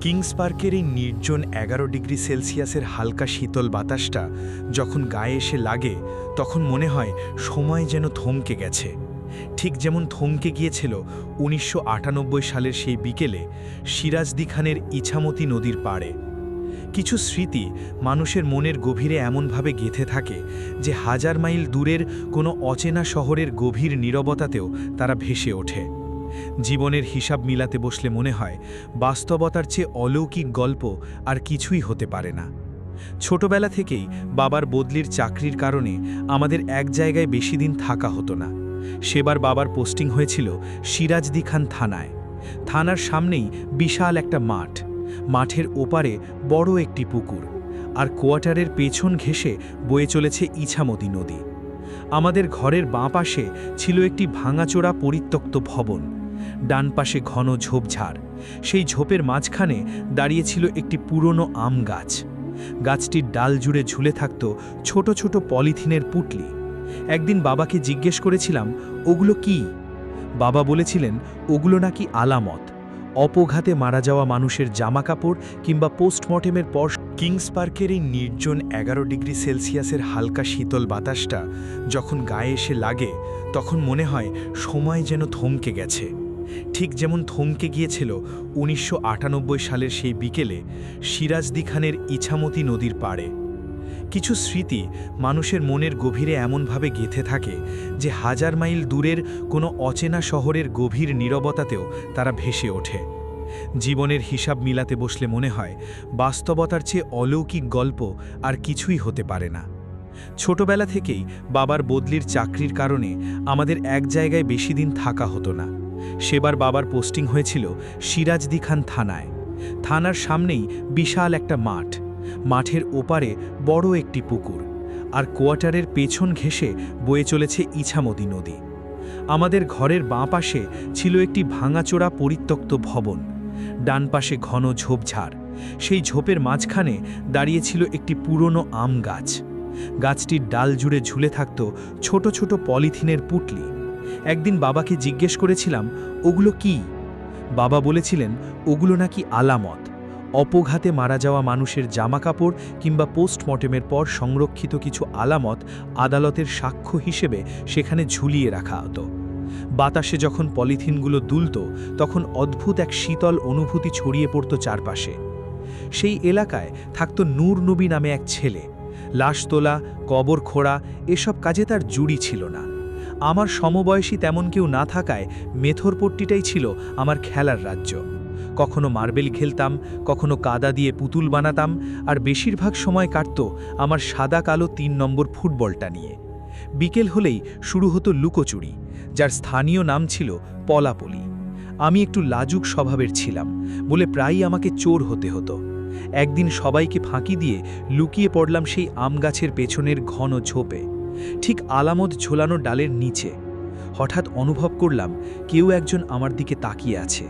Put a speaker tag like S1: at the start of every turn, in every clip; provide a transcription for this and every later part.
S1: Kings পার্কের এই নির্জন ১১ ডিগ্রি সেলসিয়াসের হালকা শীতল বাতাসটা যখন গায়ে এসে লাগে তখন মনে হয় সময় যেন থমকে গেছে। ঠিক যেমন থমকে গিয়েছিল ১৯৯৮ সালের সেই বিকেলে সিরাজদি খানের ইছামতি নদীর পাড়ে। কিছু স্মৃতি মানুষের মনের গভীরে এমনভাবে গেঁথে থাকে যে হাজার মাইল দূরের কোনো অচেনা শহরের গভীর নীরবতাতেও তারা ভেসে ওঠে। জীবনের হিসাব মিলাতে বসলে মনে হয় বাস্তবতার চেয়ে অলৌকিক গল্প আর কিছুই হতে পারে না। ছোটবেলা থেকেই বাবার বদলির চাকরির কারণে আমাদের এক জায়গায় বেশি দিন থাকা হতো না। সেবার বাবার পোস্টিং হয়েছিল সিরাজদি খান থানায়। থানার সামনেই বিশাল একটা মাঠ, মাঠের ওপারে বড় একটি পুকুর, আর কোয়ার্টারের পেছন ঘেঁষে বয়ে চলেছে ইছামতি নদী। আমাদের ঘরের বাঁ পাশে ছিল একটি ভাঙাচোরা পরিত্যক্ত ভবন, ডান পাশে ঘন ঝোপঝাড়। সেই ঝোপের মাঝখানে দাঁড়িয়েছিল একটি পুরনো আম গাছ। গাছটির ডাল জুড়ে ঝুলে থাকত ছোট ছোট পলিথিনের পুটলি। একদিন বাবাকে জিজ্ঞেস করেছিলাম, ওগুলো কি? বাবা বলেছিলেন, ওগুলো নাকি আলামত, অপঘাতে মারা যাওয়া মানুষের জামাকাপড় কিংবা পোস্টমর্টেমের পর। কিংস পার্কের এই নির্জন ১১ ডিগ্রি সেলসিয়াসের হালকা শীতল বাতাসটা যখন গায়ে এসে লাগে তখন মনে হয় সময় যেন থমকে গেছে। ঠিক যেমন থমকে গিয়েছিল ১৯৯৮ সালের সেই বিকেলে সিরাজদি খানের ইছামতি নদীর পাড়ে। কিছু স্মৃতি মানুষের মনের গভীরে এমনভাবে গেঁথে থাকে যে হাজার মাইল দূরের কোনো অচেনা শহরের গভীর নীরবতাতেও তারা ভেসে ওঠে। জীবনের হিসাব মিলাতে বসলে মনে হয় বাস্তবতার চেয়ে অলৌকিক গল্প আর কিছুই হতে পারে না। ছোটবেলা থেকেই বাবার বদলির চাকরির কারণে আমাদের এক জায়গায় বেশি দিন থাকা হতো না। সেবার বাবার পোস্টিং হয়েছিল সিরাজদি খান থানায়। থানার সামনেই বিশাল একটা মাঠ, মাঠের ওপারে বড় একটি পুকুর, আর কোয়ার্টারের পেছন ঘেঁষে বয়ে চলেছে ইছামতি নদী। আমাদের ঘরের বাঁ পাশে ছিল একটি ভাঙাচোরা পরিত্যক্ত ভবন, ডান পাশে ঘন ঝোপঝাড়। সেই ঝোপের মাঝখানে দাঁড়িয়েছিল একটি পুরনো আম গাছ। গাছটির ডাল জুড়ে ঝুলে থাকত ছোট ছোট পলিথিনের পুটলি। একদিন বাবাকে জিজ্ঞেস করেছিলাম, ওগুলো কি? বাবা বলেছিলেন, ওগুলো নাকি আলামত, অপঘাতে মারা যাওয়া মানুষের জামাকাপড় কিংবা পোস্টমর্টেমের পর সংরক্ষিত কিছু আলামত আদালতের সাক্ষ্য হিসেবে সেখানে ঝুলিয়ে রাখা হতো। বাতাসে যখন পলিথিনগুলো দুলত তখন অদ্ভুত এক শীতল অনুভূতি ছড়িয়ে পড়ত চারপাশে। সেই এলাকায় থাকত নূর নবী নামে এক ছেলে। লাশ তোলা, কবর খোঁড়া এসব কাজে তার জুড়ি ছিল না। আমার সমবয়সী তেমন কেউ না থাকায় মেথরপট্টিটাই ছিল আমার খেলার রাজ্য। কখনো মার্বেল খেলতাম, কখনো কাদা দিয়ে পুতুল বানাতাম, আর বেশিরভাগ সময় কাটত আমার সাদা কালো ৩ নম্বর ফুটবলটা নিয়ে। বিকেল হলেই শুরু হতো লুকোচুরি, যার স্থানীয় নাম ছিল পলাপলি। আমি একটু লাজুক স্বভাবের ছিলাম বলে প্রায়ই আমাকে চোর হতে হতো। একদিন সবাইকে ফাঁকি দিয়ে লুকিয়ে পড়লাম সেই আম গাছের পেছনের ঘন ঝোপে, ঠিক আলামত ঝোলানো ডালের নিচে। হঠাৎ অনুভব করলাম কেউ একজন আমার দিকে তাকিয়ে আছে।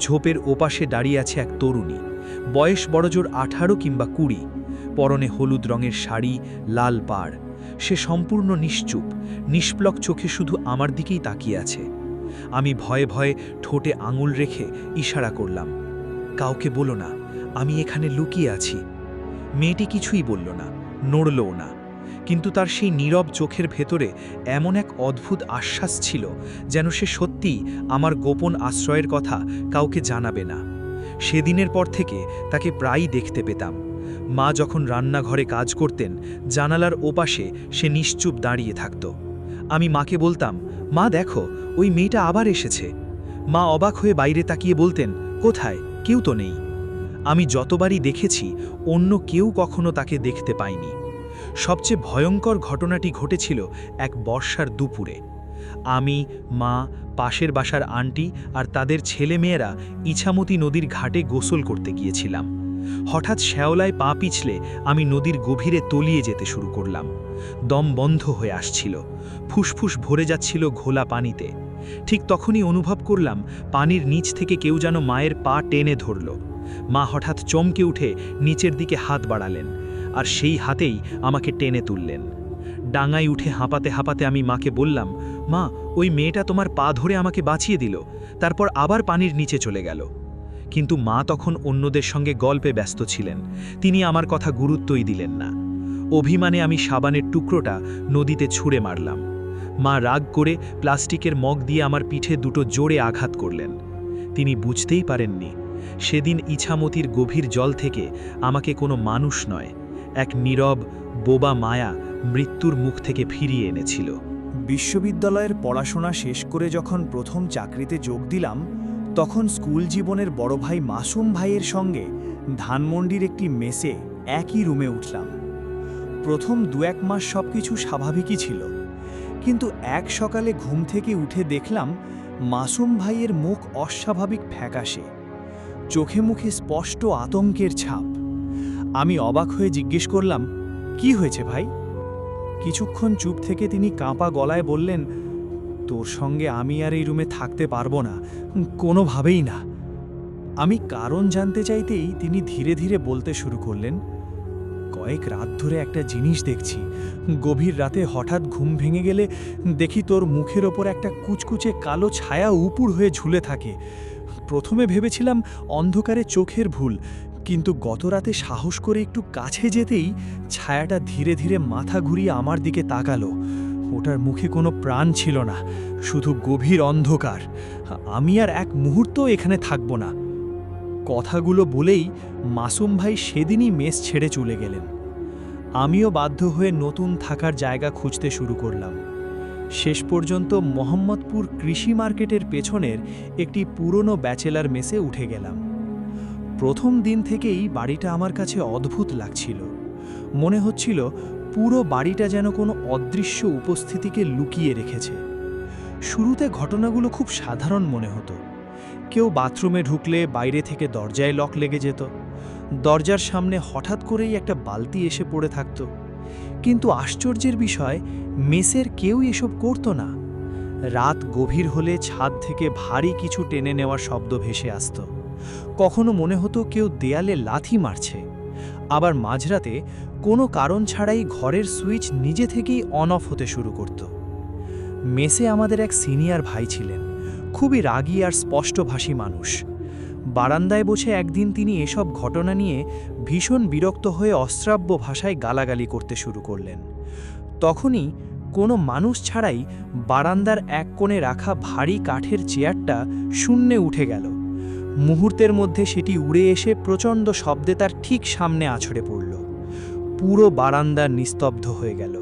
S1: ঝোপের ওপাশে দাঁড়িয়ে আছে এক তরুণী, বয়স বড়জোর ১৮ কিংবা ২০, পরনে হলুদ রঙের শাড়ি, লাল পাড়। সে সম্পূর্ণ নিশ্চুপ, নিষ্প্লক চোখে শুধু আমার দিকেই তাকিয়ে আছে। আমি ভয়ে ভয়ে ঠোঁটে আঙুল রেখে ইশারা করলাম, কাউকে বলো না, আমি এখানে লুকিয়ে আছি। মেয়েটি কিছুই বলল না, নড়লও না, কিন্তু তার সেই নীরব চোখের ভেতরে এমন এক অদ্ভুত আশ্বাস ছিল যেন সে সত্যিই আমার গোপন আশ্রয়ের কথা কাউকে জানাবে না। সেদিনের পর থেকে তাকে প্রায়ই দেখতে পেতাম। মা যখন রান্নাঘরে কাজ করতেন, জানালার ওপাশে সে নিশ্চুপ দাঁড়িয়ে থাকত। আমি মাকে বলতাম, মা দেখো, ওই মেয়েটা আবার এসেছে। মা অবাক হয়ে বাইরে তাকিয়ে বলতেন, কোথায়? কেউ তো নেই। আমি যতবারই দেখেছি অন্য কেউ কখনো তাকে দেখতে পায়নি। সবচেয়ে ভয়ঙ্কর ঘটনাটি ঘটেছিল এক বর্ষার দুপুরে। আমি, মা, পাশের বাসার আন্টি আর তাদের ছেলেমেয়েরা ইছামতি নদীর ঘাটে গোসল করতে গিয়েছিলাম। হঠাৎ শ্যাওলায় পা পিছলে আমি নদীর গভীরে তলিয়ে যেতে শুরু করলাম। দম বন্ধ হয়ে আসছিল, ফুসফুস ভরে যাচ্ছিল ঘোলা পানিতে। ঠিক তখনই অনুভব করলাম পানির নিচ থেকে কেউ যেন মায়ের পা টেনে ধরল। মা হঠাৎ চমকে উঠে নিচের দিকে হাত বাড়ালেন, আর সেই হাতেই আমাকে টেনে তুললেন। ডাঙায় উঠে হাঁপাতে হাঁপাতে আমি মাকে বললাম, মা, ওই মেয়েটা তোমার পা ধরে আমাকে বাঁচিয়ে দিল, তারপর আবার পানির নিচে চলে গেল। কিন্তু মা তখন অন্যদের সঙ্গে গল্পে ব্যস্ত ছিলেন। তিনি আমার কথা গুরুত্বই দিলেন না। অভিমানে আমি সাবানের টুকরোটা নদীতে ছুঁড়ে মারলাম। মা রাগ করে প্লাস্টিকের মগ দিয়ে আমার পিঠে দুটো জোরে আঘাত করলেন। তিনি বুঝতেই পারেননি সেদিন ইছামতির গভীর জল থেকে আমাকে কোনো মানুষ নয়, এক নীরব বোবা মায়া মৃত্যুর মুখ থেকে ফিরিয়ে এনেছিল।
S2: বিশ্ববিদ্যালয়ের পড়াশোনা শেষ করে যখন প্রথম চাকরিতে যোগ দিলাম, তখন স্কুল জীবনের বড় ভাই মাসুম ভাইয়ের সঙ্গে ধানমন্ডির একটি মেসে একই রুমে উঠলাম। প্রথম 2-1 মাস সবকিছু স্বাভাবিকই ছিল, কিন্তু এক সকালে ঘুম থেকে উঠে দেখলাম মাসুম ভাইয়ের মুখ অস্বাভাবিক ফ্যাকাশে, চোখে মুখে স্পষ্ট আতঙ্কের ছাপ। আমি অবাক হয়ে জিজ্ঞেস করলাম, কি হয়েছে ভাই? কিছুক্ষণ চুপ থেকে তিনি কাঁপা গলায় বললেন, তোর সঙ্গে আমি আর এই রুমে থাকতে পারবো না, কোনোভাবেই না। আমি কারণ জানতে চাইতেই তিনি ধীরে ধীরে বলতে শুরু করলেন, কয়েক রাত ধরে একটা জিনিস দেখছি। গভীর রাতে হঠাৎ ঘুম ভেঙে গেলে দেখি তোর মুখের ওপর একটা কুচকুচে কালো ছায়া উপুড় হয়ে ঝুলে থাকে। প্রথমে ভেবেছিলাম অন্ধকারে চোখের ভুল, কিন্তু গত রাতে সাহস করে একটু কাছে যেতেই ছায়াটা ধীরে ধীরে মাথা ঘুরিয়ে আমার দিকে তাকালো। ওটার মুখে কোনো প্রাণ ছিল না, শুধু গভীর অন্ধকার। আমি আর এক মুহূর্ত এখানে থাকব না। কথাগুলো বলেই মাসুম ভাই সেদিনই মেস ছেড়ে চলে গেলেন। আমিও বাধ্য হয়ে নতুন থাকার জায়গা খুঁজতে শুরু করলাম। শেষ পর্যন্ত মোহাম্মদপুর কৃষি মার্কেটের পেছনের একটি পুরনো ব্যাচেলার মেসে উঠে গেলাম। প্রথম দিন থেকেই বাড়িটা আমার কাছে অদ্ভুত লাগছিল। মনে হচ্ছিল পুরো বাড়িটা যেন কোনো অদৃশ্য উপস্থিতিকে লুকিয়ে রেখেছে। শুরুতে ঘটনাগুলো খুব সাধারণ মনে হতো। কেউ বাথরুমে ঢুকলে বাইরে থেকে দরজায় লক লেগে যেত, দরজার সামনে হঠাৎ করেই একটা বালতি এসে পড়ে থাকত। কিন্তু আশ্চর্যের বিষয়, মেসের কেউ এসব করতো না। রাত গভীর হলে ছাদ থেকে ভারী কিছু টেনে নেওয়ার শব্দ ভেসে আসত। কখনো মনে হতো কেউ দেয়ালে লাথি মারছে। আবার মাঝরাতে কোনো কারণ ছাড়াই ঘরের সুইচ নিজে থেকেই অন অফ হতে শুরু করত। মেসে আমাদের এক সিনিয়র ভাই ছিলেন, খুবই রাগী আর স্পষ্টভাষী মানুষ। বারান্দায় বসে একদিন তিনি এসব ঘটনা নিয়ে ভীষণ বিরক্ত হয়ে অশ্রাব্য ভাষায় গালাগালি করতে শুরু করলেন। তখনই কোনো মানুষ ছাড়াই বারান্দার এক কোণে রাখা ভারী কাঠের চেয়ারটা শূন্যে উঠে গেল। মুহূর্তের মধ্যে সেটি উড়ে এসে প্রচণ্ড শব্দে তার ঠিক সামনে আছড়ে পড়ল। পুরো বারান্দা নিস্তব্ধ হয়ে গেল।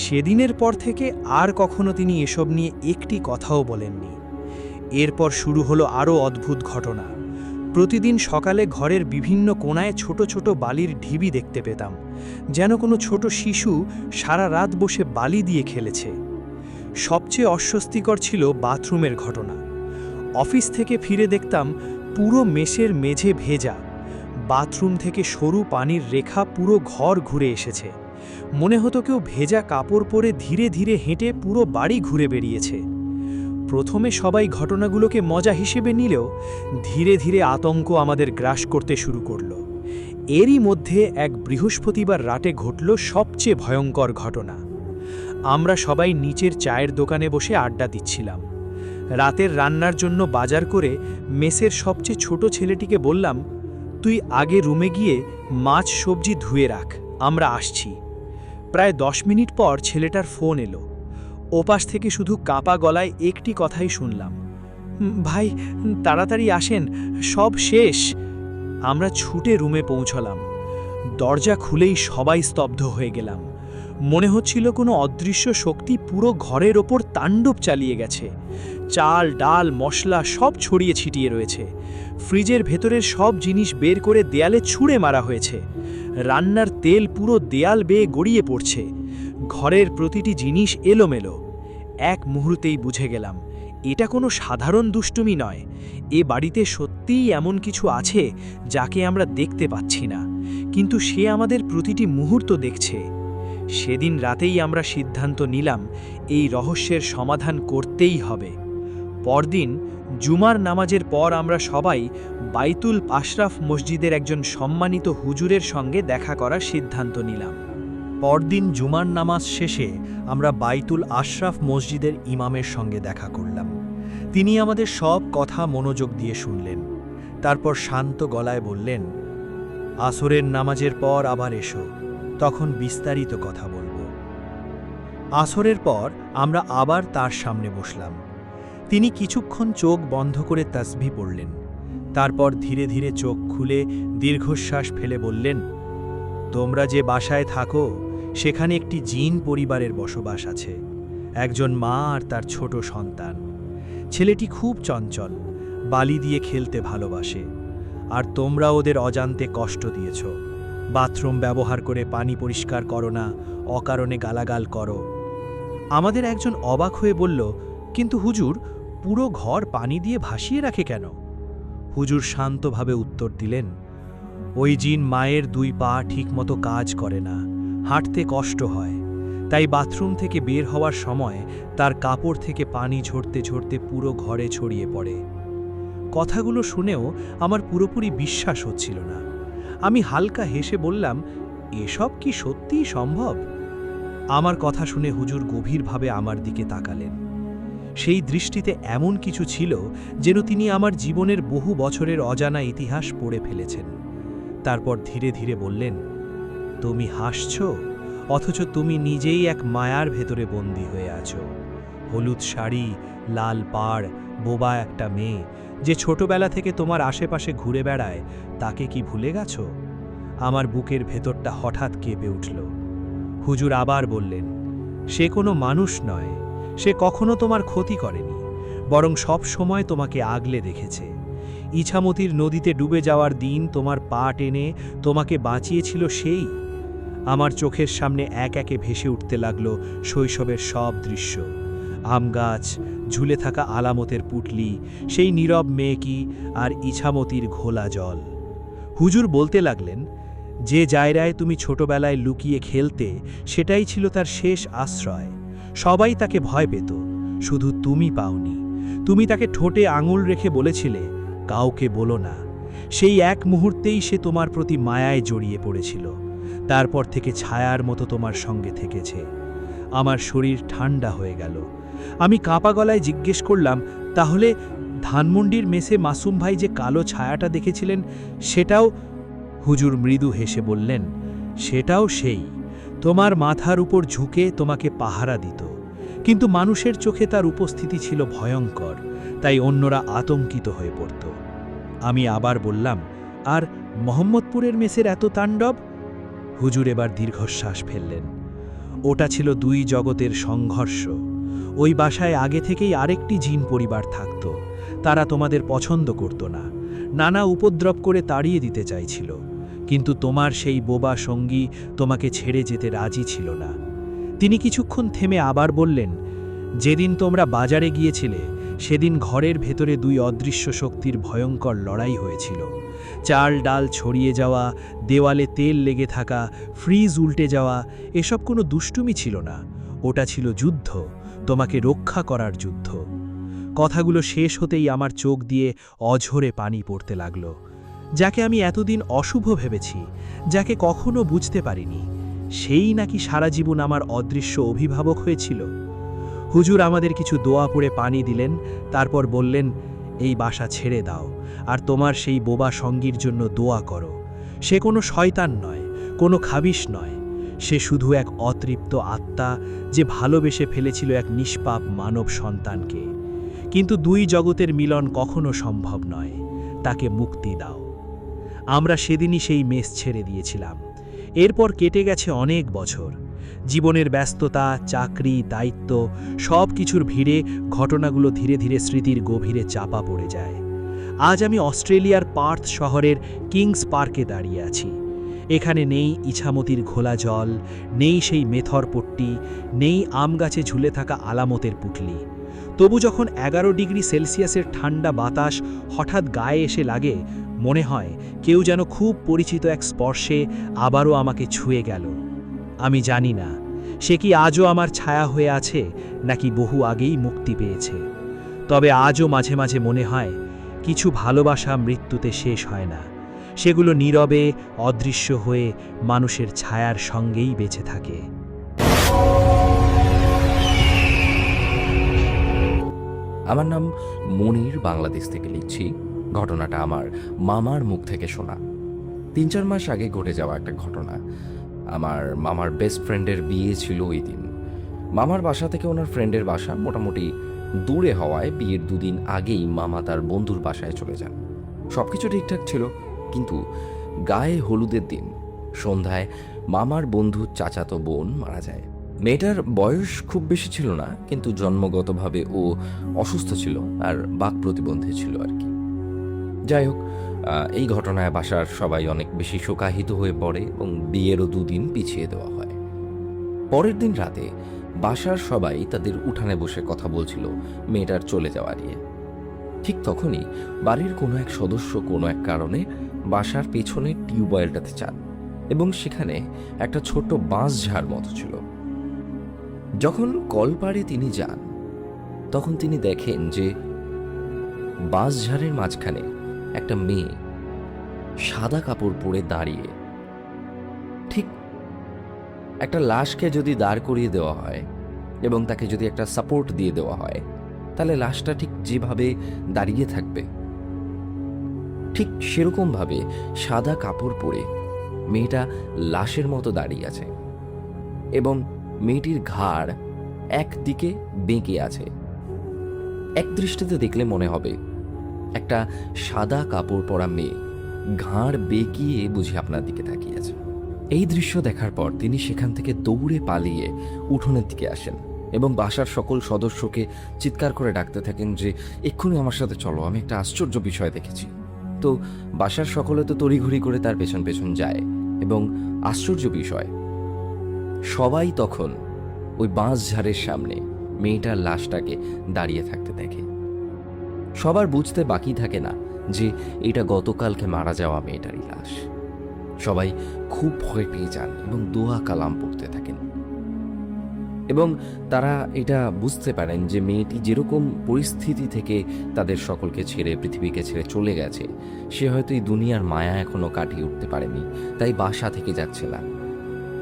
S2: সেদিনের পর থেকে আর কখনো তিনি এসব নিয়ে একটি কথাও বলেননি। এরপর শুরু হলো আরও অদ্ভুত ঘটনা। প্রতিদিন সকালে ঘরের বিভিন্ন কোণায় ছোট ছোট বালির ঢিবি দেখতে পেতাম, যেন কোনো ছোট শিশু সারা রাত বসে বালি দিয়ে খেলেছে। সবচেয়ে অস্বস্তিকর ছিল বাথরুমের ঘটনা। অফিস থেকে ফিরে দেখতাম পুরো মেসের মেঝে ভেজা, বাথরুম থেকে সরু পানির রেখা পুরো ঘর ঘুরে এসেছে। মনে হতো কেউ ভেজা কাপড় পরে ধীরে ধীরে হেঁটে পুরো বাড়ি ঘুরে বেরিয়েছে। প্রথমে সবাই ঘটনাগুলোকে মজা হিসেবে নিলেও ধীরে ধীরে আতঙ্ক আমাদের গ্রাস করতে শুরু করল। এরই মধ্যে এক বৃহস্পতিবার রাতে ঘটল সবচেয়ে ভয়ঙ্কর ঘটনা। আমরা সবাই নিচের চায়ের দোকানে বসে আড্ডা দিচ্ছিলাম। রাতের রান্নার জন্য বাজার করে মেসের সবচেয়ে ছোট ছেলেটিকে বললাম, তুই আগে রুমে গিয়ে মাছ সবজি ধুয়ে রাখ, আমরা আসছি। প্রায় 10 মিনিট পর ছেলেটার ফোন এলো। ওপাশ থেকে শুধু কাঁপা গলায় একটি কথাই শুনলাম, ভাই তাড়াতাড়ি আসেন, সব শেষ। আমরা ছুটে রুমে পৌঁছলাম। দরজা খুলেই সবাই স্তব্ধ হয়ে গেলাম। মনে হচ্ছিল কোনো অদৃশ্য শক্তি পুরো ঘরের ওপর তাণ্ডব চালিয়ে গেছে। চাল ডাল মশলা সব ছড়িয়ে ছিটিয়ে রয়েছে। ফ্রিজের ভেতরের সব জিনিস বের করে দেয়ালে ছুঁড়ে মারা হয়েছে। রান্নার তেল পুরো দেয়াল বেয়ে গড়িয়ে পড়ছে। ঘরের প্রতিটি জিনিস এলোমেলো। এক মুহূর্তেই বুঝে গেলাম এটা কোনো সাধারণ দুষ্টুমি নয়। এ বাড়িতে সত্যিই এমন কিছু আছে যাকে আমরা দেখতে পাচ্ছি না, কিন্তু সে আমাদের প্রতিটি মুহূর্ত দেখছে। সেদিন রাতেই আমরা সিদ্ধান্ত নিলাম এই রহস্যের সমাধান করতেই হবে। পরদিন জুমার নামাজের পর আমরা সবাই বাইতুল আশরাফ মসজিদের একজন সম্মানিত হুজুরের সঙ্গে দেখা করার সিদ্ধান্ত নিলাম।
S3: পরদিন জুমার নামাজ শেষে আমরা বাইতুল আশরাফ মসজিদের ইমামের সঙ্গে দেখা করলাম। তিনি আমাদের সব কথা মনোযোগ দিয়ে শুনলেন। তারপর শান্ত গলায় বললেন, আসরের নামাজের পর আবার এসো, তখন বিস্তারিত কথা বলবো। আসরের পর আমরা আবার তার সামনে বসলাম। তিনি কিছুক্ষণ চোখ বন্ধ করে তাসবিহ পড়লেন। তারপর ধীরে ধীরে চোখ খুলে দীর্ঘশ্বাস ফেলে বললেন, তোমরা যে বাসায় থাকো সেখানে একটি জিন পরিবারের বসবাস আছে। একজন মা আর তার ছোট সন্তান। ছেলেটি খুব চঞ্চল, বালি দিয়ে খেলতে ভালোবাসে। আর তোমরা ওদের অজান্তে কষ্ট দিয়েছ। বাথরুম ব্যবহার করে পানি পরিষ্কার করো না, অকারণে গালাগাল করো। আমাদের একজন অবাক হয়ে বলল, কিন্তু হুজুর, পুরো ঘর পানি দিয়ে ভাসিয়ে রাখে কেন? হুজুর শান্তভাবে উত্তর দিলেন, ওই জিন মায়ের 2 পা ঠিকমতো কাজ করে না, হাঁটতে কষ্ট হয়, তাই বাথরুম থেকে বের হওয়ার সময় তার কাপড় থেকে পানি ঝরতে ঝরতে পুরো ঘরে ছড়িয়ে পড়ে। কথাগুলো শুনেও আমার পুরোপুরি বিশ্বাস হচ্ছিল না। আমি হালকা হেসে বললাম, এসব কি সত্যিই সম্ভব? আমার কথা শুনে হুজুর গভীরভাবে আমার দিকে তাকালেন। সেই দৃষ্টিতে এমন কিছু ছিল যেন তিনি আমার জীবনের বহু বছরের অজানা ইতিহাস পড়ে ফেলেছেন। তারপর ধীরে ধীরে বললেন, তুমি হাসছ, অথচ তুমি নিজেই এক মায়ার ভেতরে বন্দী হয়ে আছো। হলুদ শাড়ি, লাল পাড়, বোবা একটা মেয়ে যে ছোটবেলা থেকে তোমার আশেপাশে ঘুরে বেড়ায়, তাকে কি ভুলে গেছো? আমার বুকের ভেতরটা হঠাৎ কেঁপে উঠল। হুজুর আবার বললেন, সে কোনো মানুষ নয়, সে কখনো তোমার ক্ষতি করেনি, বরং সব সময় তোমাকে আগলে রেখেছে। ইছামতির নদীতে ডুবে যাওয়ার দিন তোমার পা টেনে তোমাকে বাঁচিয়েছিল সেই। আমার চোখের সামনে এক একে ভেসে উঠতে লাগলো শৈশবের সব দৃশ্য। আম গাছ, ঝুলে থাকা আলামতের পুটলি, সেই নীরব মেয়েকি আর ইছামতির ঘোলা জল। হুজুর বলতে লাগলেন, যে জায়গায় তুমি ছোটবেলায় লুকিয়ে খেলতে, সেটাই ছিল তার শেষ আশ্রয়। সবাই তাকে ভয় পেত, শুধু তুমি পাওনি। তুমি তাকে ঠোঁটে আঙুল রেখে বলেছিলে, কাউকে বলো না। সেই এক মুহূর্তেই সে তোমার প্রতি মায়ায় জড়িয়ে পড়েছিল। তারপর থেকে ছায়ার মতো তোমার সঙ্গে থেকেছে। আমার শরীর ঠান্ডা হয়ে গেল। আমি কাঁপা গলায় জিজ্ঞেস করলাম, তাহলে ধানমন্ডির মেসে মাসুম ভাই যে কালো ছায়াটা দেখেছিলেন, সেটাও? হুজুর মৃদু হেসে বললেন, সেটাও সেই। তোমার মাথার উপর ঝুঁকে তোমাকে পাহারা দিত। কিন্তু মানুষের চোখে তার উপস্থিতি ছিল ভয়ঙ্কর, তাই অন্যরা আতঙ্কিত হয়ে পড়ত। আমি আবার বললাম, আর মোহাম্মদপুরের মেসের এত তাণ্ডব? হুজুর এবার দীর্ঘশ্বাস ফেললেন। ওটা ছিল 2 জগতের সংঘর্ষ। ওই বাসায় আগে থেকেই আরেকটি জিন পরিবার থাকত। তারা তোমাদের পছন্দ করত না, নানা উপদ্রব করে তাড়িয়ে দিতে চাইছিল। কিন্তু তোমার সেই বোবা সঙ্গী তোমাকে ছেড়ে যেতে রাজি ছিল না। তিনি কিছুক্ষণ থেমে আবার বললেন, যেদিন তোমরা বাজারে গিয়েছিলে, সেদিন ঘরের ভেতরে 2 অদৃশ্য শক্তির ভয়ঙ্কর লড়াই হয়েছিল। চাল ডাল ছড়িয়ে যাওয়া, দেওয়ালে তেল লেগে থাকা, ফ্রিজ উল্টে যাওয়া, এসব কোনো দুষ্টুমি ছিল না। ওটা ছিল যুদ্ধ, তোমাকে রক্ষা করার যুদ্ধ। কথাগুলো শেষ হতেই আমার চোখ দিয়ে অঝরে পানি পড়তে লাগল। যাকে আমি এতদিন অশুভ ভেবেছি, যাকে কখনো বুঝতে পারিনি, সেই নাকি সারা জীবন আমার অদৃশ্য অভিভাবক হয়েছিল। হুজুর আমাদের কিছু দোয়া পড়ে পানি দিলেন, তারপর বললেন, এই বাসা ছেড়ে দাও, আর তোমার সেই বোবা সঙ্গীর জন্য দোয়া করো। সে কোনো শয়তান নয়, কোনো খাবিশ নয়। সে শুধু এক অতৃপ্ত আত্মা, যে ভালোবেসে ফেলেছিল এক নিষ্পাপ মানব সন্তানকে। কিন্তু 2 জগতের মিলন কখনো সম্ভব নয়। তাকে মুক্তি দাও। আমরা সেদিনই সেই মেস ছেড়ে দিয়েছিলাম। এরপর কেটে গেছে অনেক বছর। জীবনের ব্যস্ততা, চাকরি, দায়িত্ব, সব কিছুর ভিড়ে ঘটনাগুলো ধীরে ধীরে স্মৃতির গভীরে চাপা পড়ে যায়। আজ আমি অস্ট্রেলিয়ার পার্থ শহরের কিংস পার্কে দাঁড়িয়ে আছি। এখানে নেই ইছামতির ঘোলা জল, নেই সেই মেথর পট্টি, নেই আম গাছে ঝুলে থাকা আলামতের পুটলি। তবু যখন 11 ডিগ্রি সেলসিয়াসের ঠান্ডা বাতাস হঠাৎ গায়ে এসে লাগে, মনে হয় কেউ যেন খুব পরিচিত এক স্পর্শে আবারও আমাকে ছুঁয়ে গেল। আমি জানি না সে কি আজও আমার ছায়া হয়ে আছে, নাকি বহু আগেই মুক্তি পেয়েছে। তবে আজও মাঝে মাঝে মনে হয়, কিছু ভালোবাসা মৃত্যুতে শেষ হয় না। সেগুলো নীরবে, অদৃশ্য হয়ে মানুষের ছায়ার সঙ্গেই বেঁচে থাকে।
S4: আমার নাম মনির, বাংলাদেশ থেকে লিখছি। ঘটনাটা আমার মামার মুখ থেকে শোনা। 3-4 মাস আগে ঘটে যাওয়া একটা ঘটনা। আমার মামার বেস্ট ফ্রেন্ডের বিয়ে ছিল ওই দিন। মামার বাসা থেকে ওনার ফ্রেন্ডের বাসা মোটামুটি দূরে হওয়ায় বিয়ের 2 দিন আগেই মামা তার বন্ধুর বাসায় চলে যান। সব কিছু ঠিকঠাক ছিল, কিন্তু গায়ে হলুদের দিন সন্ধ্যায় মামার বন্ধুর চাচাতো বোন মারা যায়। মেয়েটার বয়স খুব বেশি ছিল না, কিন্তু জন্মগতভাবে ও অসুস্থ ছিল আর বাক প্রতিবন্ধী ছিল আর কি। যাই হোক, এই ঘটনায় বাসার সবাই অনেক বেশি শোকাহিত হয়ে পড়ে এবং বিয়েরও 2 দিন পিছিয়ে দেওয়া হয়। পরের দিন রাতে বাসার সবাই তাদের উঠানে বসে কথা বলছিল মেয়েটার চলে যাওয়া নিয়ে। ঠিক তখনই বাড়ির কোনো এক সদস্য কোনো এক কারণে বাসার পেছনে টিউবওয়েলটাতে চান এবং সেখানে একটা ছোট্ট বাঁশ ঝাড় মতো ছিল। যখন কলপাড়ে তিনি যান তখন তিনি দেখেন যে বাঁশ ঝাড়ের মাঝখানে একটা মেয়ে সাদা কাপড় পরে দাঁড়িয়ে। ঠিক একটা লাশকে যদি দাঁড় করিয়ে দেওয়া হয় এবং তাকে যদি একটা সাপোর্ট দিয়ে দেওয়া হয়, তাহলে লাশটা ঠিক যেভাবে দাঁড়িয়ে থাকবে ঠিক সেরকমভাবে সাদা কাপড় পরে মেয়েটা লাশের মতো দাঁড়িয়ে আছে এবং মেয়েটির ঘাড় একদিকে বেঁকে আছে। এক দৃষ্টিতে দেখলে মনে হবে একটা সাদা কাপড় পরা মেয়ে ঘাড় বেঁকিয়ে বুঝি আপনার দিকে তাকিয়ে আছে। এই দৃশ্য দেখার পর তিনি সেখান থেকে দৌড়ে পালিয়ে উঠোনের দিকে আসেন এবং বাসার সকল সদস্যকে চিৎকার করে ডাকতে থাকেন যে এক্ষুনি আমার সাথে চলো, আমি একটা আশ্চর্য বিষয় দেখেছি। তো বাসার সকলে তো তড়িঘড়ি করে তার পেছন পেছন যায় এবং আশ্চর্য বিষয়, সবাই তখন ওই বাঁশ ঝাড়ের সামনে মেয়েটার লাশটাকে দাঁড়িয়ে থাকতে দেখে। সবার বুঝতে বাকি থাকে না যে এটা গতকালকে মারা যাওয়া মেয়েটারই লাশ। সবাই খুব ভয় পেয়ে যান এবং দোয়া কালাম পড়তে থাকেন এবং তারা এটা বুঝতে পারেন যে মেয়েটি যেরকম পরিস্থিতি থেকে তাদের সকলকে ছেড়ে পৃথিবীকে ছেড়ে চলে গেছে, সে হয়তো এই দুনিয়ার মায়া এখনো কাটিয়ে উঠতে পারেনি, তাই বাসা থেকে যাচ্ছে না।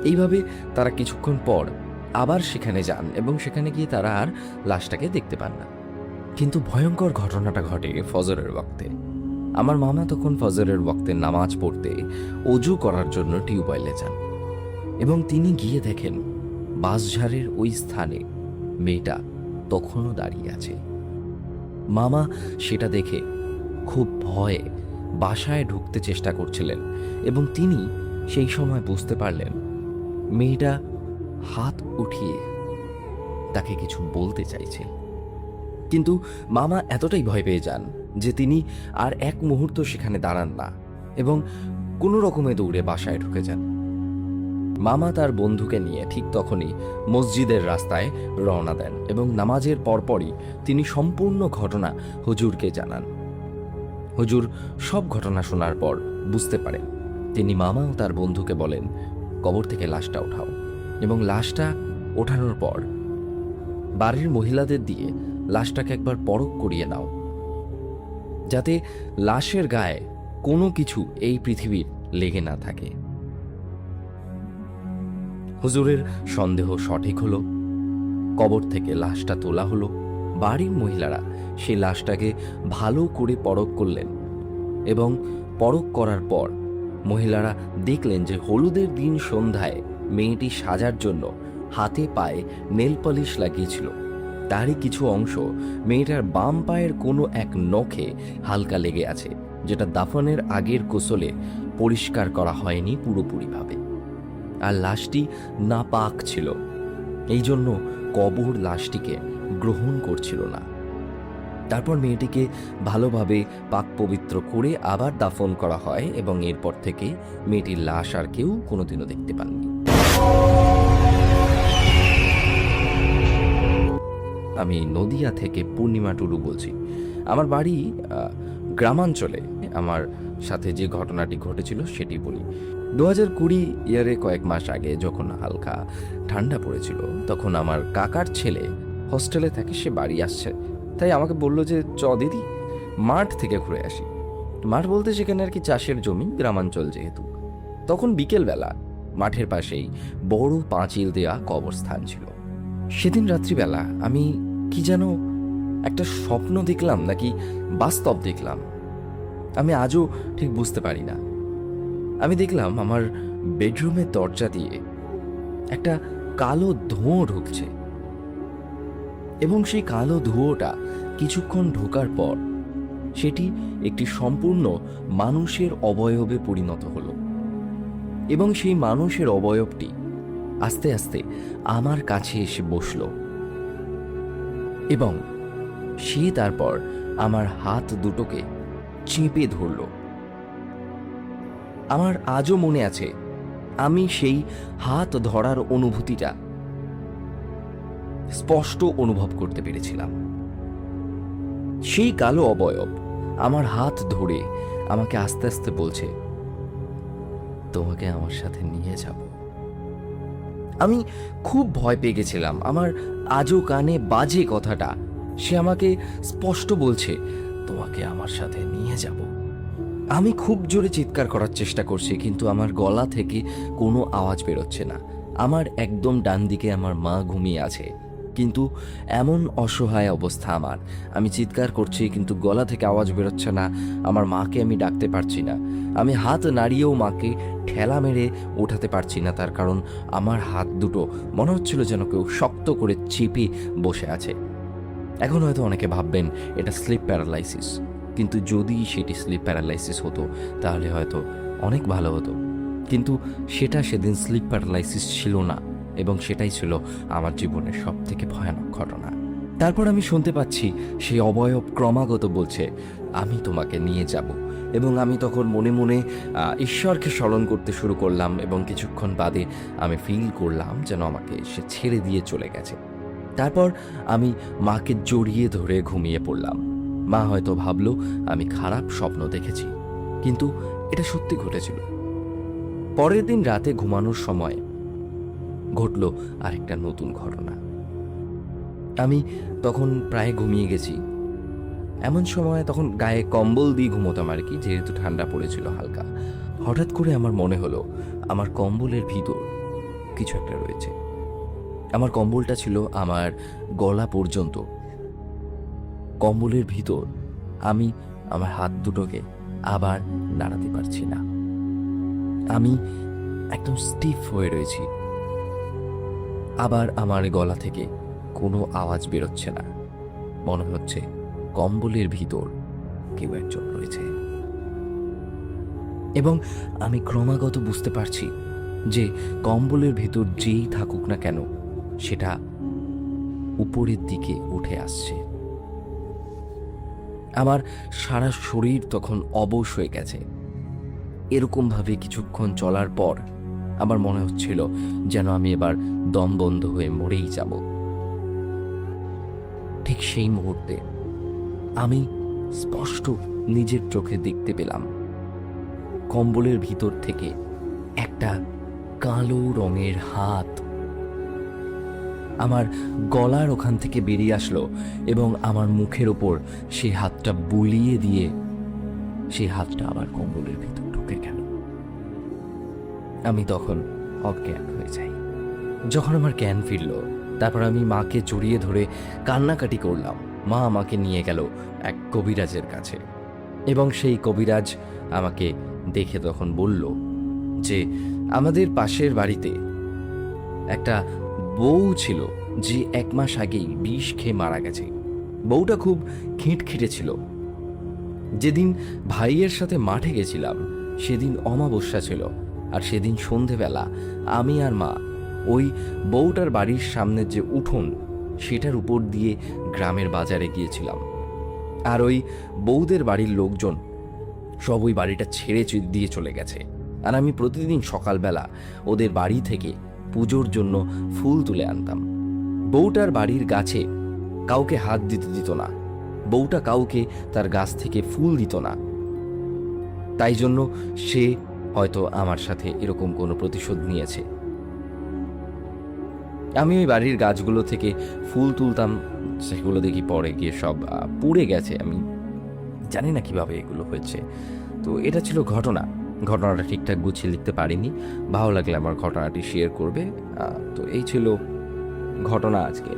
S4: এইভাবে তারা কিছুক্ষণ পর আবার সেখানে যান এবং সেখানে গিয়ে তারা আর লাশটাকে দেখতে পান না। কিন্তু ভয়ঙ্কর ঘটনাটা ঘটে ফজরের ওয়াক্তে। আমার মামা তখন ফজরের ওয়াক্তে নামাজ পড়তে অজু করার জন্য টিউবওয়েলে যান এবং তিনি গিয়ে দেখেন বাঁশঝাড়ের ওই স্থানে মেয়েটা তখনও দাঁড়িয়ে আছে। মামা সেটা দেখে খুব ভয়ে বাসায় ঢুকতে চেষ্টা করছিলেন এবং তিনি সেই সময় বুঝতে পারলেন মেয়েটা হাত উঠিয়ে তাকে কিছু বলতে চাইছে। কিন্তু মামা এতটাই ভয় পেয়ে যান যে তিনি আর এক মুহূর্ত সেখানে দাঁড়ান না এবং কোনো রকমে দৌড়ে বাসায় ঢুকে যান। মামা তার বন্ধুকে নিয়ে ঠিক তখনই মসজিদের রাস্তায় রওনা দেন এবং নামাজের পরপরই তিনি সম্পূর্ণ ঘটনা হুজুরকে জানান। হুজুর সব ঘটনা শোনার পর বুঝতে পারেন। তিনি মামা ও তার বন্ধুকে বলেন, কবর থেকে লাশটা ওঠাও এবং লাশটা ওঠানোর পর বাড়ির মহিলাদের দিয়ে লাশটাকে একবার পরখ করিয়ে নাও, যাতে লাশের গায়ে কোনো কিছু এই পৃথিবীর লেগে না থাকে। হুজুরের সন্দেহ সঠিক হলো। কবর থেকে লাশটা তোলা হলো। বাড়ির মহিলারা সেই লাশটাকে ভালো করে পরখ করলেন এবং পরখ করার পর মহিলারা দেখলেন যে হলুদের দিন সন্ধ্যায় মেয়েটি সাজার জন্য হাতে পায়ে নেল পলিশ লাগিয়েছিল। তারই কিছু অংশ মেয়েটার বাম পায়ের কোনো এক নখে হালকা লেগে আছে, যেটা দাফনের আগের গোসলে পরিষ্কার করা হয়নি পুরোপুরিভাবে। আর লাশটি নাপাক ছিল, এই জন্য কবর লাশটিকে গ্রহণ করছিল না। তারপর মেয়েটিকে ভালোভাবে পাক পবিত্র করে আবার দাফন করা হয় এবং এরপর থেকে মেয়েটির লাশ আর কেউ কোনোদিনও দেখতে পাননি। আমি নদিয়া থেকে পূর্ণিমা টুডু বলছি। আমার বাড়ি গ্রামাঞ্চলে। আমার সাথে যে ঘটনাটি ঘটেছিল সেটি বলি। 2020 ইয়ারে কয়েক মাস আগে যখন হালকা ঠান্ডা পড়েছিল, তখন আমার কাকার ছেলে হস্টেলে থাকে, সে বাড়ি আসছে, তাই আমাকে বলল যে চ দিদি মাঠ থেকে ঘুরে আসি। মাঠ বলতে সেখানে আর কি চাষের জমি, গ্রামাঞ্চল যেহেতু। তখন বিকেলবেলা মাঠের পাশেই বড় পাঁচিল দেয়া কবরস্থান ছিল। সেদিন রাত্রিবেলা আমি কি যেন একটা স্বপ্ন দেখলাম নাকি বাস্তব দেখলাম, আমি আজও ঠিক বুঝতে পারি না। আমি দেখলাম আমার বেডরুমের দরজা দিয়ে একটা কালো ধোঁয়া ঢুকছে, এবং সেই কালো ধোঁয়াটা কিছুক্ষণ ঢোকার পর সেটি একটি সম্পূর্ণ মানুষের অবয়বে পরিণত হলো, এবং সেই মানুষের অবয়বটি আস্তে আস্তে আমার কাছে এসে বসল, এবং সে তারপর আমার হাত দুটোকে চেপে ধরল। আমার আজও মনে আছে, আমি সেই হাত ধরার অনুভূতিটা স্পষ্ট অনুভব করতে পেরেছিলাম। সেই কালো অবয়ব আমার হাত ধরে আমাকে আস্তে আস্তে বলছে, তোমাকে আমার সাথে নিয়ে যাব। আমি খুব ভয় পেয়ে গেছিলাম। আমার আজও কানে বাজে কথাটা। সে আমাকে স্পষ্ট বলছে, তোমাকে আমার সাথে নিয়ে যাব। আমি খুব জোরে চিৎকার করার চেষ্টা করছি, কিন্তু আমার গলা থেকে কোনো আওয়াজ বেরোচ্ছে না। আমার একদম ডান দিকে আমার মা ঘুমিয়ে আছে, কিন্তু এমন অসহায় অবস্থা আমার, আমি চিৎকার করছি কিন্তু গলা থেকে আওয়াজ বেরোচ্ছে না। আমার মাকে আমি ডাকতে পারছি না। আমি হাত নাড়িয়েও মাকে ঠেলা মেরে ওঠাতে পারছি না, তার কারণ আমার হাত দুটো মনে হচ্ছিল যেন কেউ শক্ত করে চেপে বসে আছে। এখন হয়তো অনেকে ভাববেন এটা স্লিপ প্যারালাইসিস, কিন্তু যদি সেটি স্লিপ প্যারালাইসিস হতো তাহলে হয়তো অনেক ভালো হতো, কিন্তু সেটা সেদিন স্লিপ প্যারালাইসিস ছিল না, এবং সেটাই ছিল আমার জীবনের সব থেকে ভয়ানক ঘটনা। তারপর আমি শুনতে পাচ্ছি সেই অবয়ব ক্রমাগত বলছে, আমি তোমাকে নিয়ে যাব। এবং আমি তখন মনে মনে ঈশ্বরকে স্মরণ করতে শুরু করলাম, এবং কিছুক্ষণ বাদে আমি ফিল করলাম যেন আমাকে সে ছেড়ে দিয়ে চলে গেছে। তারপর আমি মাকে জড়িয়ে ধরে ঘুমিয়ে পড়লাম। মা হয়তো ভাবলো আমি খারাপ স্বপ্ন দেখেছি, কিন্তু এটা সত্যি ঘটেছিল। পরের দিন রাতে ঘুমানোর সময় ঘটল আরেকটা নতুন ঘটনা। আমি তখন প্রায় ঘুমিয়ে গেছি। এমন সময় তখন গায়ে কম্বল দিয়ে ঘুমোতাম আর কি, যেহেতু ঠান্ডা পড়েছিল হালকা। হঠাৎ করে আমার মনে হলো আমার কম্বলের ভিতর কিছু একটা রয়েছে। আমার কম্বলটা ছিল আমার গলা পর্যন্ত। কম্বলের ভিতর আমি আমার হাত দুটোকে আবার নাড়াতে পারছি না। আমি একদম স্টিফ হয়ে রয়েছি। আবার আমার গলা থেকে কোনো আওয়াজ বেরোচ্ছে না। মনে হচ্ছে কম্বলের ভিতর কেউ একজন রয়েছে, এবং আমি ক্রমাগত বুঝতে পারছি যে কম্বলের ভিতর যেই থাকুক না কেন সেটা উপরের দিকে উঠে আসছে। আমার সারা শরীর তখন অবশ হয়ে গেছে। এরকমভাবে কিছুক্ষণ চলার পর আমার মনে হচ্ছিল যেন আমি এবার দম বন্ধ হয়ে মরেই যাব। ঠিক সেই মুহূর্তে আমি স্পষ্ট নিজের চোখে দেখতে পেলাম কম্বলের ভিতর থেকে একটা কালো রঙের হাত আমার গলার ওখান থেকে বেরিয়ে আসলো, এবং আমার মুখের ওপর সেই হাতটা বুলিয়ে দিয়ে সেই হাতটা আবার কম্বলের ভিতর ঢুকে গেল। আমি তখন অজ্ঞান হয়ে যাই। যখন আমার জ্ঞান ফিরল, তারপর আমি মাকে জড়িয়ে ধরে কান্নাকাটি করলাম। মা আমাকে নিয়ে গেল এক কবিরাজের কাছে, এবং সেই কবিরাজ আমাকে দেখে তখন বলল যে আমাদের পাশের বাড়িতে একটা বউ ছিল যে 1 মাস আগেই বিষ খেয়ে মারা গেছে। বউটা খুব খিটখিটে ছিল। যেদিন ভাইয়ের সাথে মাঠে গেছিলাম সেদিন অমাবস্যা ছিল, আর সেদিন সন্ধেবেলা আমি আর মা ওই বউটার বাড়ির সামনের যে উঠোন সেটার উপর দিয়ে গ্রামের বাজারে গিয়েছিলাম। আর ওই বউদের বাড়ির লোকজন সব ওই বাড়িটা ছেড়ে দিয়ে চলে গেছে। আর আমি প্রতিদিন সকালবেলা ওদের বাড়ি থেকে পুজোর জন্য ফুল তুলে আনতাম। বউটার বাড়ির গাছে কাউকে হাত দিতে দিত না, বউটা কাউকে তার গাছ থেকে ফুল দিত না। তাই জন্য সে হয়তো আমার সাথে এরকম কোনো প্রতিশোধ নিয়েছে। আমি ওই বাড়ির গাছগুলো থেকে ফুল তুলতাম, সেগুলো দেখি পরে গিয়ে সব পুড়ে গেছে। আমি জানি না কিভাবে এগুলো হয়েছে। তো এটা ছিল ঘটনাটা ঠিকঠাক গুছিয়ে লিখতে পারিনি। ভালো লাগলে আমার ঘটনাটি শেয়ার করবে। তো এই ছিল ঘটনা আজকে।